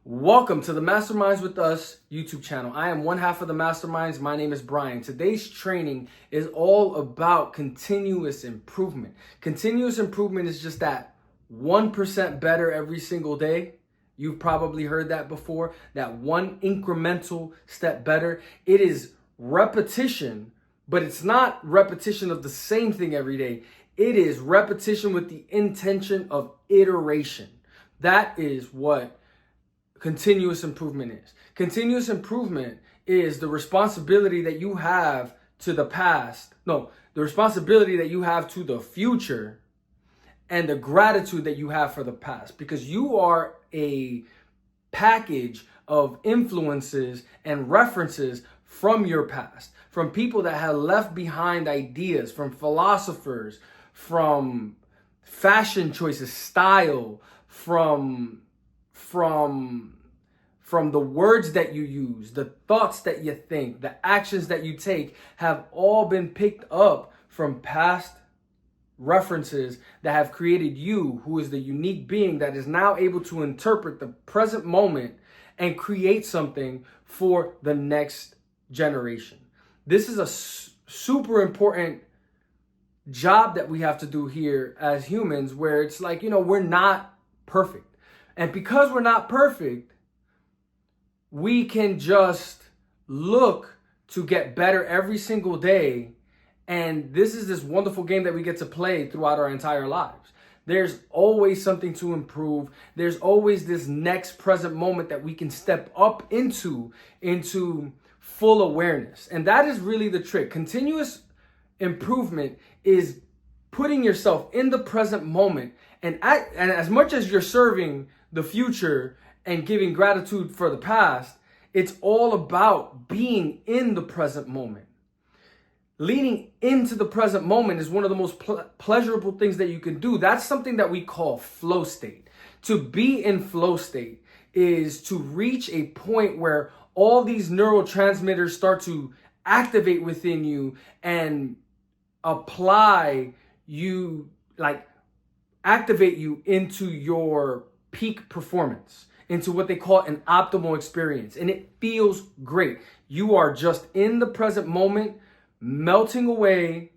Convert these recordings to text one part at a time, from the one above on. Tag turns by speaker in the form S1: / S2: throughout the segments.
S1: Welcome to the Masterminds with Us YouTube channel. I am one half of the Masterminds. My name is Brian. Today's training is all about continuous improvement. Continuous improvement is just that 1% better every single day. You've probably heard that before, that one incremental step better. It is repetition, but it's not repetition of the same thing every day. It is repetition with the intention of iteration. That is what continuous improvement is. Continuous improvement is the responsibility that you have to the past. No, the responsibility that you have to the future and the gratitude that you have for the past, because you are a package of influences and references from your past, from people that have left behind ideas, from philosophers, from fashion choices, style, from the words that you use, the thoughts that you think, the actions that you take have all been picked up from past references that have created you, who is the unique being that is now able to interpret the present moment and create something for the next generation. This is a super important job that we have to do here as humans, where it's like, we're not perfect. And because we're not perfect, we can just look to get better every single day. And this is this wonderful game that we get to play throughout our entire lives. There's always something to improve. There's always this next present moment that we can step up into full awareness. And that is really the trick. Continuous improvement is putting yourself in the present moment. And as much as you're serving the future and giving gratitude for the past, it's all about being in the present moment. Leaning into the present moment is one of the most pleasurable things that you can do. That's something that we call flow state. To be in flow state is to reach a point where all these neurotransmitters start to activate within you and activate you into your peak performance, into what they call an optimal experience. And it feels great. You are just in the present moment, melting away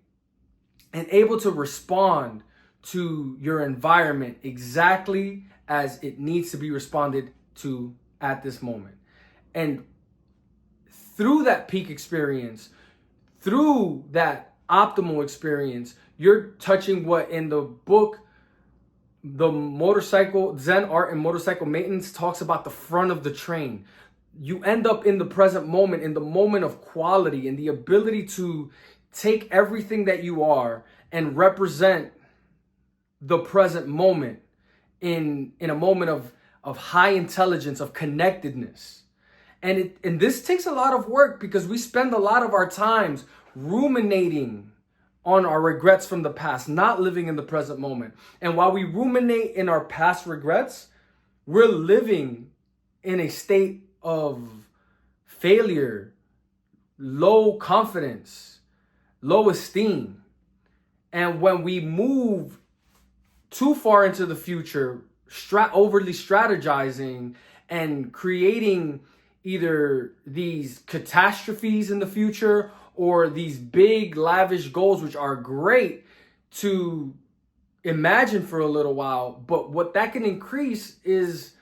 S1: and able to respond to your environment exactly as it needs to be responded to at this moment. And through that peak experience, through that optimal experience, you're touching what in the book, the motorcycle, Zen Art and Motorcycle Maintenance, talks about the front of the train. You end up in the present moment, in the moment of quality, and the ability to take everything that you are and represent the present moment in a moment of high intelligence, of connectedness. And this takes a lot of work, because we spend a lot of our times ruminating on our regrets from the past, not living in the present moment. And while we ruminate in our past regrets, we're living in a state of failure, low confidence, low esteem. And when we move too far into the future, overly strategizing and creating either these catastrophes in the future or these big lavish goals, which are great to imagine for a little while, but what that can increase is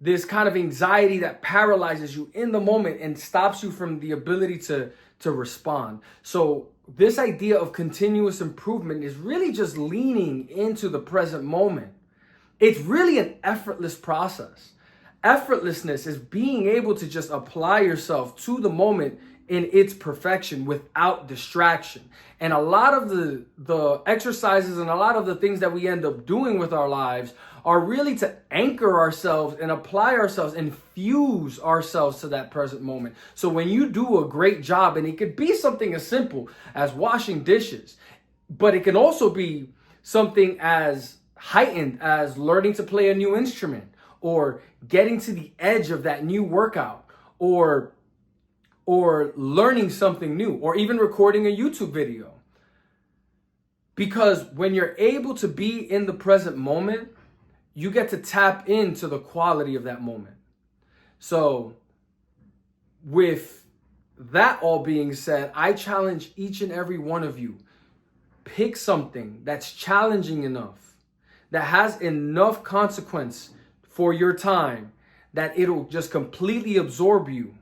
S1: this kind of anxiety that paralyzes you in the moment and stops you from the ability to respond. So this idea of continuous improvement is really just leaning into the present moment. It's really an effortless process. Effortlessness is being able to just apply yourself to the moment in its perfection without distraction. And a lot of the exercises and a lot of the things that we end up doing with our lives are really to anchor ourselves and apply ourselves and fuse ourselves to that present moment. So when you do a great job, and it could be something as simple as washing dishes, but it can also be something as heightened as learning to play a new instrument, or getting to the edge of that new workout, or learning something new, or even recording a YouTube video. Because when you're able to be in the present moment, you get to tap into the quality of that moment. So with that all being said, I challenge each and every one of you, pick something that's challenging enough, that has enough consequence for your time, that it'll just completely absorb you,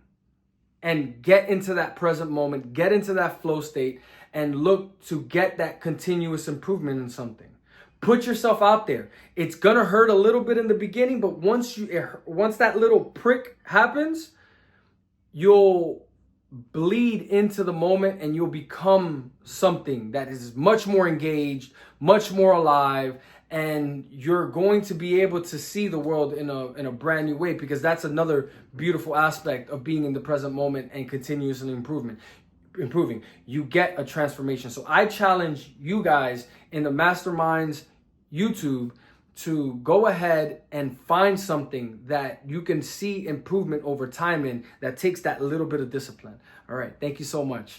S1: and get into that present moment, get into that flow state, and look to get that continuous improvement in something. Put yourself out there. It's gonna hurt a little bit in the beginning, but once that little prick happens, you'll bleed into the moment and you'll become something that is much more engaged, much more alive, and you're going to be able to see the world in a brand new way, because that's another beautiful aspect of being in the present moment and continuously improving. You get a transformation. So I challenge you guys in the Masterminds YouTube to go ahead and find something that you can see improvement over time in, that takes that little bit of discipline. All right. Thank you so much.